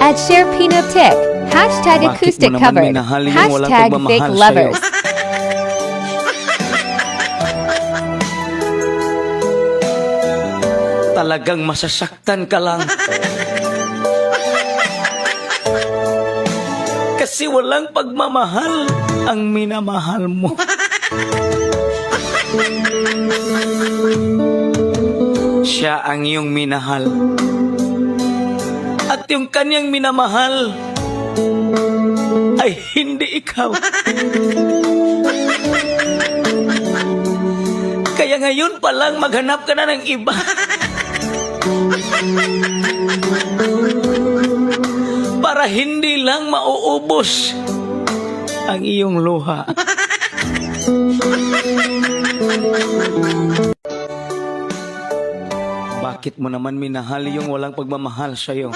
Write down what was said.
At share Pinoptic. Hashtag Bakit acoustic mo naman covered. minahal yung walang Hashtag pagmamahal fake sa'yo? lovers. Talagang masasaktan ka lang. Kasi walang pagmamahal ang minamahal mo. Siya ang iyong minahal. At yung kanyang minamahal ay hindi ikaw. Kaya ngayon pa lang maghanap ka na ng iba. Para hindi lang mauubos ang iyong luha. Bakit mo naman minahal yung walang pagmamahal sa'yo?